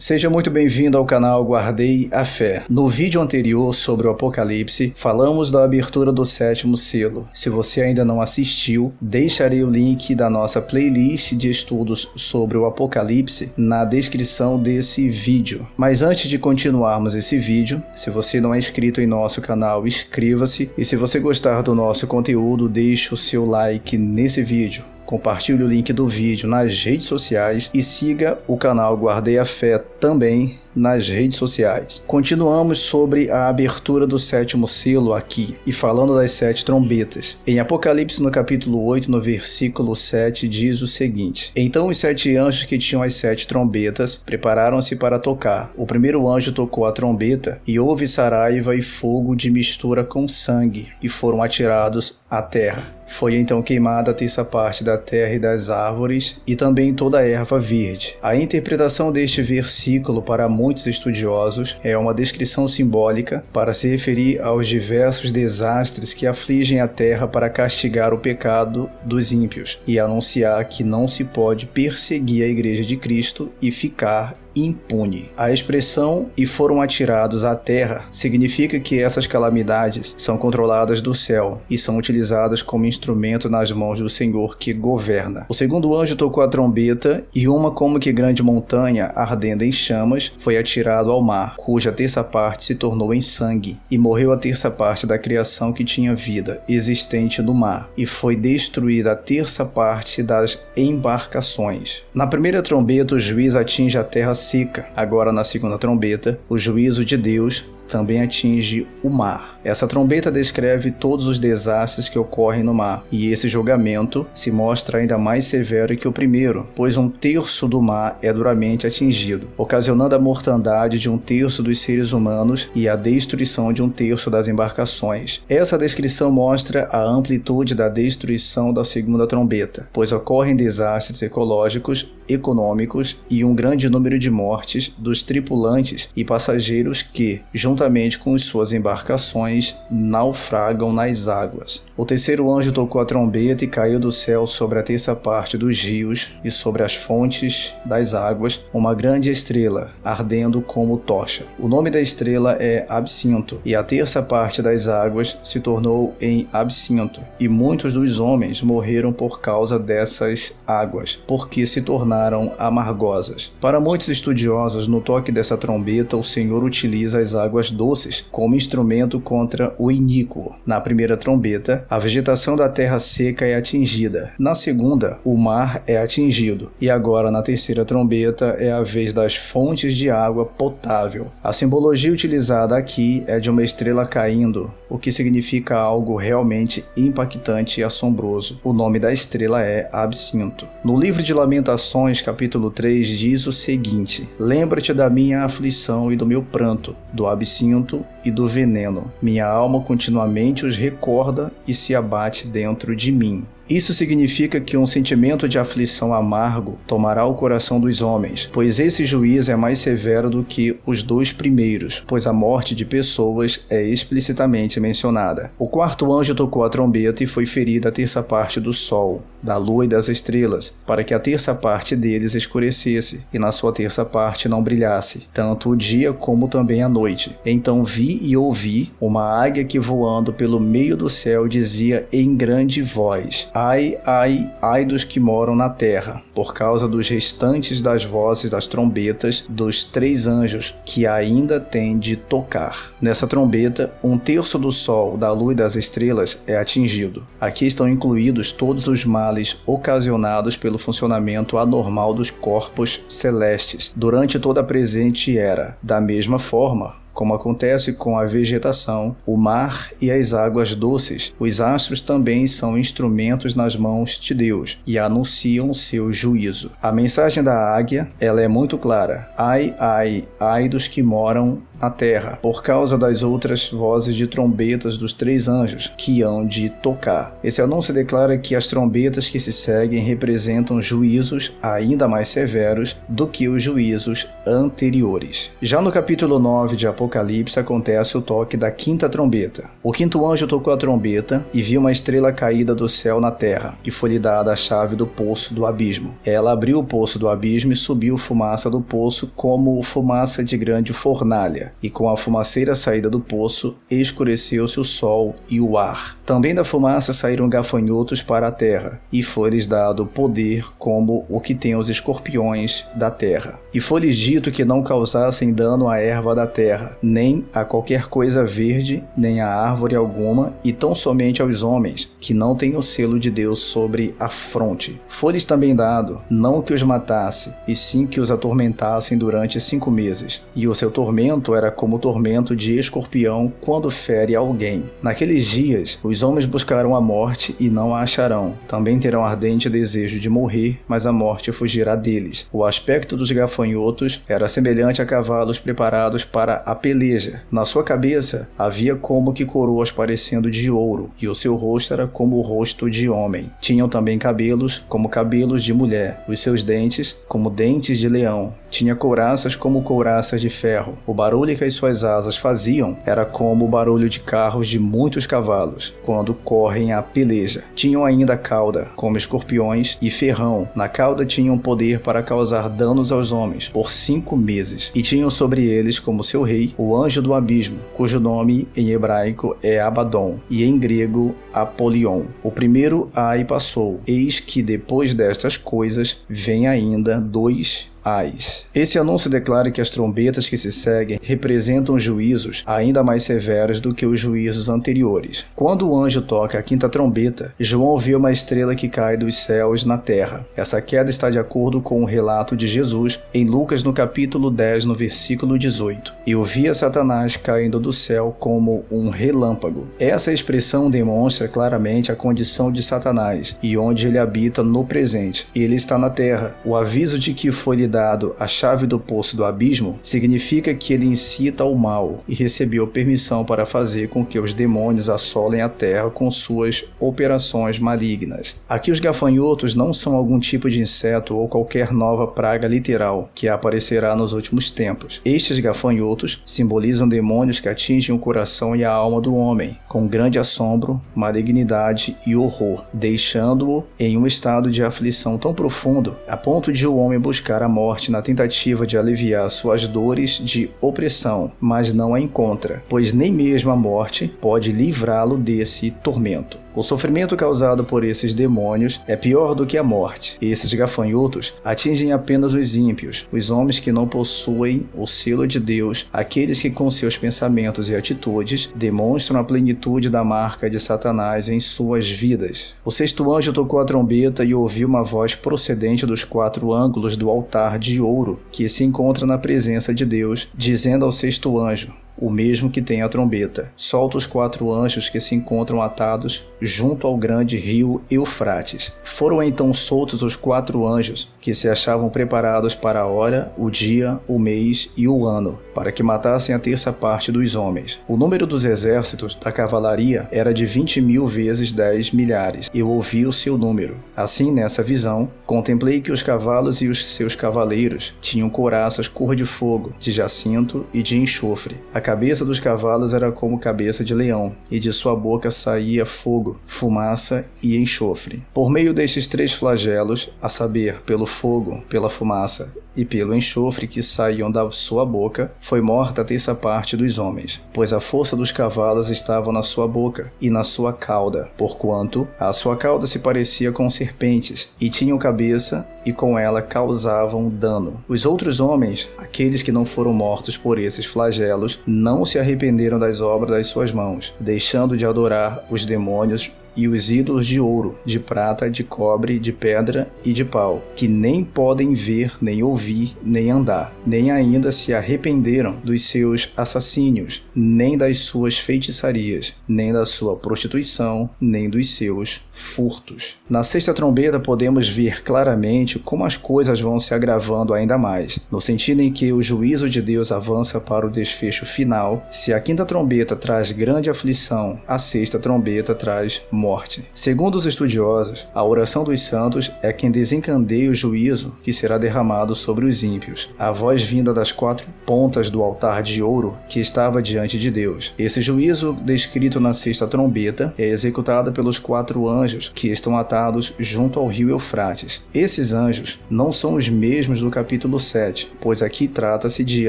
Seja muito bem-vindo ao canal Guardei a Fé. No vídeo anterior sobre o Apocalipse, falamos da abertura do 7º selo. Se você ainda não assistiu, deixarei o link da nossa playlist de estudos sobre o Apocalipse na descrição desse vídeo. Mas antes de continuarmos esse vídeo, se você não é inscrito em nosso canal, inscreva-se, e se você gostar do nosso conteúdo, deixe o seu like nesse vídeo. Compartilhe o link do vídeo nas redes sociais e siga o canal Guardei a Fé também nas redes sociais. Continuamos sobre a abertura do 7º selo aqui e falando das 7 trombetas. Em Apocalipse, no capítulo 8, no versículo 7, diz o seguinte: Então os 7 anjos que tinham as 7 trombetas prepararam-se para tocar. O primeiro anjo tocou a trombeta e houve saraiva e fogo de mistura com sangue, e foram atirados à terra. Foi então queimada a terça parte da terra e das árvores, e também toda a erva verde. A interpretação deste versículo para muitos estudiosos é uma descrição simbólica para se referir aos diversos desastres que afligem a terra para castigar o pecado dos ímpios e anunciar que não se pode perseguir a Igreja de Cristo e ficar impune. A expressão "e foram atirados à terra" significa que essas calamidades são controladas do céu e são utilizadas como instrumento nas mãos do Senhor que governa. O segundo anjo tocou a trombeta e uma como que grande montanha ardendo em chamas foi atirado ao mar, cuja terça parte se tornou em sangue, e morreu a terça parte da criação que tinha vida existente no mar, e foi destruída a terça parte das embarcações. Na primeira trombeta o juiz atinge a terra seca. Agora, na segunda trombeta, o juízo de Deus também atinge o mar. Essa trombeta descreve todos os desastres que ocorrem no mar, e esse julgamento se mostra ainda mais severo que o primeiro, pois 1/3 do mar é duramente atingido, ocasionando a mortandade de 1/3 dos seres humanos e a destruição de 1/3 das embarcações. Essa descrição mostra a amplitude da destruição da segunda trombeta, pois ocorrem desastres ecológicos, econômicos e um grande número de mortes dos tripulantes e passageiros que, juntamente com suas embarcações, naufragam nas águas. O terceiro anjo tocou a trombeta e caiu do céu sobre a terça parte dos rios e sobre as fontes das águas uma grande estrela, ardendo como tocha. O nome da estrela é Absinto, e a terça parte das águas se tornou em absinto, e muitos dos homens morreram por causa dessas águas, porque se tornaram amargosas. Para muitos estudiosos, no toque dessa trombeta, o Senhor utiliza as águas doces como instrumento contra o iníquo. Na primeira trombeta, a vegetação da terra seca é atingida. Na segunda, o mar é atingido. E agora, na terceira trombeta, é a vez das fontes de água potável. A simbologia utilizada aqui é de uma estrela caindo, o que significa algo realmente impactante e assombroso. O nome da estrela é Absinto. No livro de Lamentações, capítulo 3, diz o seguinte: Lembra-te da minha aflição e do meu pranto, do absinto e do veneno. Minha alma continuamente os recorda e se abate dentro de mim. Isso significa que um sentimento de aflição amargo tomará o coração dos homens, pois esse juízo é mais severo do que os 2 primeiros, pois a morte de pessoas é explicitamente mencionada. O quarto anjo tocou a trombeta e foi ferida a terça parte do sol, da lua e das estrelas, para que a terça parte deles escurecesse e na sua terça parte não brilhasse, tanto o dia como também a noite. Então vi e ouvi uma águia que, voando pelo meio do céu, dizia em grande voz: Ai, ai, ai dos que moram na terra, por causa dos restantes das vozes das trombetas dos 3 anjos que ainda têm de tocar. Nessa trombeta, 1/3 do sol, da lua e das estrelas é atingido. Aqui estão incluídos todos os males ocasionados pelo funcionamento anormal dos corpos celestes durante toda a presente era. Da mesma forma, como acontece com a vegetação, o mar e as águas doces, os astros também são instrumentos nas mãos de Deus e anunciam seu juízo. A mensagem da águia, ela é muito clara: ai, ai, ai dos que moram na terra, por causa das outras vozes de trombetas dos 3 anjos que hão de tocar. Esse anúncio declara que as trombetas que se seguem representam juízos ainda mais severos do que os juízos anteriores. Já no capítulo 9 de Apocalipse acontece o toque da 5ª trombeta. O 5º anjo tocou a trombeta e viu uma estrela caída do céu na terra, e foi-lhe dada a chave do poço do abismo. Ela abriu o poço do abismo e subiu fumaça do poço como fumaça de grande fornalha, e com a fumaceira saída do poço escureceu-se o sol e o ar. Também da fumaça saíram gafanhotos para a terra, e foi-lhes dado poder como o que tem os escorpiões da terra. E foi-lhes dito que não causassem dano à erva da terra, nem a qualquer coisa verde, nem a árvore alguma, e tão somente aos homens, que não têm o selo de Deus sobre a fronte. Foi-lhes também dado, não que os matasse, e sim que os atormentassem durante 5 meses. E o seu tormento era como o tormento de escorpião quando fere alguém. Naqueles dias, os homens buscarão a morte e não a acharão. Também terão ardente desejo de morrer, mas a morte fugirá deles. O aspecto dos gafanhotos era semelhante a cavalos preparados para a peleja. Na sua cabeça havia como que coroas parecendo de ouro, e o seu rosto era como o rosto de homem. Tinham também cabelos como cabelos de mulher, os seus dentes como dentes de leão. Tinha couraças como couraças de ferro. O barulho que as suas asas faziam era como o barulho de carros de muitos cavalos, quando correm a peleja. Tinham ainda cauda, como escorpiões, e ferrão. Na cauda tinham poder para causar danos aos homens, por 5 meses. E tinham sobre eles, como seu rei, o anjo do abismo, cujo nome em hebraico é Abaddon, e em grego Apolion. O primeiro ai passou. Eis que depois destas coisas vem ainda 2 ais. Esse anúncio declara que as trombetas que se seguem representam juízos ainda mais severos do que os juízos anteriores. Quando o anjo toca a 5ª trombeta, João viu uma estrela que cai dos céus na terra. Essa queda está de acordo com o relato de Jesus em Lucas no capítulo 10, no versículo 18. Eu via Satanás caindo do céu como um relâmpago. Essa expressão demonstra claramente a condição de Satanás e onde ele habita no presente. Ele está na terra. O aviso de que foi-lhe dado a chave do poço do abismo significa que ele incita ao mal e recebeu permissão para fazer com que os demônios assolem a terra com suas operações malignas. Aqui os gafanhotos não são algum tipo de inseto ou qualquer nova praga literal que aparecerá nos últimos tempos. Estes gafanhotos simbolizam demônios que atingem o coração e a alma do homem com grande assombro, malignidade e horror, deixando-o em um estado de aflição tão profundo a ponto de o homem buscar a morte na tentativa de aliviar suas dores de opressão, mas não a encontra, pois nem mesmo a morte pode livrá-lo desse tormento. O sofrimento causado por esses demônios é pior do que a morte. Esses gafanhotos atingem apenas os ímpios, os homens que não possuem o selo de Deus, aqueles que com seus pensamentos e atitudes demonstram a plenitude da marca de Satanás em suas vidas. O 6º anjo tocou a trombeta e ouviu uma voz procedente dos 4 ângulos do altar de ouro que se encontra na presença de Deus, dizendo ao 6º anjo, o mesmo que tem a trombeta: solta os 4 anjos que se encontram atados junto ao grande rio Eufrates. Foram então soltos os 4 anjos que se achavam preparados para a hora, o dia, o mês e o ano, para que matassem a 1/3 parte dos homens. O número dos exércitos da cavalaria era de 20.000 vezes 10 milhares. Eu ouvi o seu número. Assim, nessa visão, contemplei que os cavalos e os seus cavaleiros tinham couraças cor de fogo, de jacinto e de enxofre. A cabeça dos cavalos era como cabeça de leão, e de sua boca saía fogo, fumaça e enxofre. Por meio destes 3 flagelos, a saber, pelo fogo, pela fumaça e pelo enxofre que saíam da sua boca, foi morta a 1/3 parte dos homens, pois a força dos cavalos estava na sua boca e na sua cauda, porquanto a sua cauda se parecia com serpentes, e tinham cabeça, e com ela causavam dano. Os outros homens, aqueles que não foram mortos por esses flagelos, não se arrependeram das obras das suas mãos, deixando de adorar os demônios e os ídolos de ouro, de prata, de cobre, de pedra e de pau, que nem podem ver, nem ouvir, nem andar, nem ainda se arrependeram dos seus assassínios, nem das suas feitiçarias, nem da sua prostituição, nem dos seus furtos. Na 6ª trombeta podemos ver claramente claramente como as coisas vão se agravando ainda mais, no sentido em que o juízo de Deus avança para o desfecho final. Se a quinta trombeta traz grande aflição, a sexta trombeta traz morte. Segundo os estudiosos, a oração dos santos é quem desencadeia o juízo que será derramado sobre os ímpios. A voz vinda das quatro pontas do altar de ouro que estava diante de Deus. Esse juízo, descrito na sexta trombeta, é executado pelos 4 anjos que estão atados junto ao rio Eufrates. Esses anjos não são os mesmos do capítulo 7, pois aqui trata-se de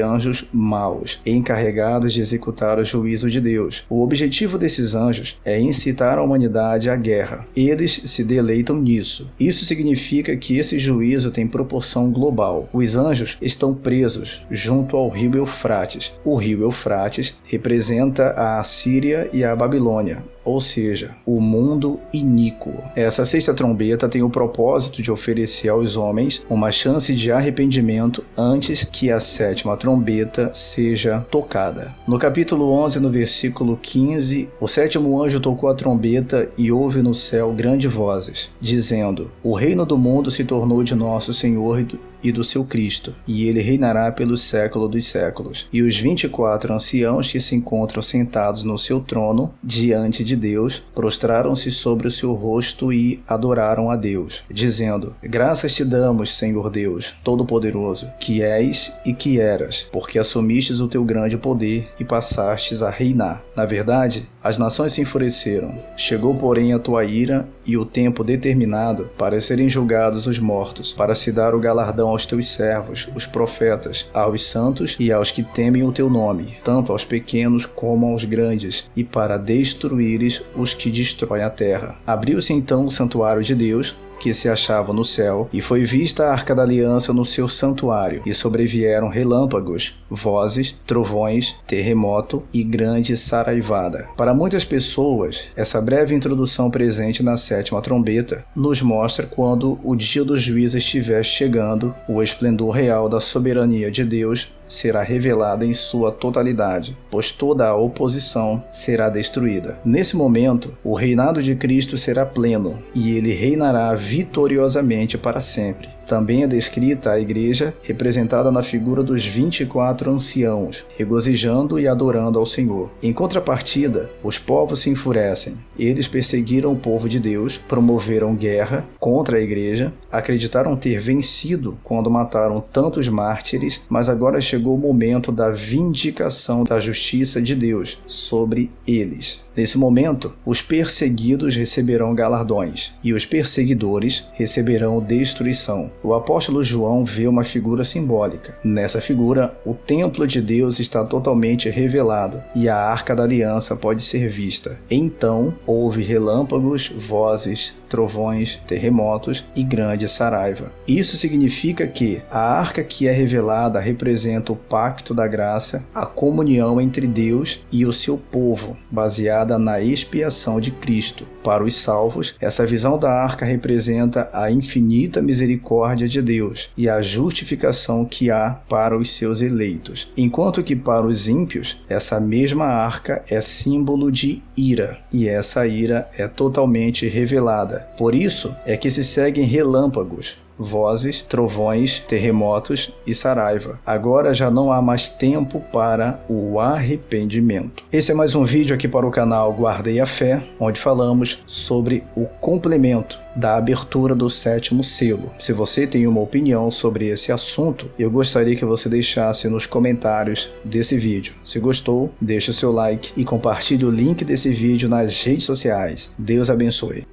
anjos maus, encarregados de executar o juízo de Deus. O objetivo desses anjos é incitar a humanidade à guerra. Eles se deleitam nisso. Isso significa que esse juízo tem proporção global. Os anjos estão presos junto ao rio Eufrates. O rio Eufrates representa a Assíria e a Babilônia, ou seja, o mundo iníquo. Essa sexta trombeta tem o propósito de oferecer aos homens uma chance de arrependimento antes que a sétima trombeta seja tocada. No capítulo 11, no versículo 15, o sétimo anjo tocou a trombeta e houve no céu grandes vozes, dizendo: o reino do mundo se tornou de nosso Senhor e do seu Cristo, e ele reinará pelo século dos séculos. E os 24 anciãos que se encontram sentados no seu trono, diante de Deus, prostraram-se sobre o seu rosto e adoraram a Deus, dizendo: graças te damos, Senhor Deus, Todo-Poderoso, que és e que eras, porque assumistes o teu grande poder e passastes a reinar. Na verdade, as nações se enfureceram. Chegou, porém, a tua ira e o tempo determinado para serem julgados os mortos, para se dar o galardão aos teus servos, os profetas, aos santos e aos que temem o teu nome, tanto aos pequenos como aos grandes, e para destruíres os que destroem a terra. Abriu-se então o santuário de Deus, que se achava no céu, e foi vista a arca da aliança no seu santuário, e sobrevieram relâmpagos, vozes, trovões, terremoto e grande saraivada. Para muitas pessoas, essa breve introdução presente na sétima trombeta nos mostra quando o dia do juízo estiver chegando, o esplendor real da soberania de Deus será revelada em sua totalidade, pois toda a oposição será destruída. Nesse momento, o reinado de Cristo será pleno, e ele reinará vitoriosamente para sempre. Também é descrita a igreja, representada na figura dos 24 anciãos, regozijando e adorando ao Senhor. Em contrapartida, os povos se enfurecem. Eles perseguiram o povo de Deus, promoveram guerra contra a igreja, acreditaram ter vencido quando mataram tantos mártires, mas agora chegou o momento da vindicação da justiça de Deus sobre eles. Nesse momento, os perseguidos receberão galardões, e os perseguidores receberão destruição. O apóstolo João vê uma figura simbólica. Nessa figura, o templo de Deus está totalmente revelado, e a arca da aliança pode ser vista. Então, houve relâmpagos, vozes, trovões, terremotos e grande saraiva. Isso significa que a arca que é revelada representa o pacto da graça, a comunhão entre Deus e o seu povo, baseada na expiação de Cristo. Para os salvos, essa visão da arca representa a infinita misericórdia de Deus e a justificação que há para os seus eleitos, enquanto que para os ímpios, essa mesma arca é símbolo de ira, e essa ira é totalmente revelada. Por isso é que se seguem relâmpagos, vozes, trovões, terremotos e saraiva. Agora já não há mais tempo para o arrependimento. Esse é mais um vídeo aqui para o canal Guardei a Fé, onde falamos sobre o complemento da abertura do sétimo selo. Se você tem uma opinião sobre esse assunto, eu gostaria que você deixasse nos comentários desse vídeo. Se gostou, deixe o seu like e compartilhe o link desse vídeo nas redes sociais. Deus abençoe.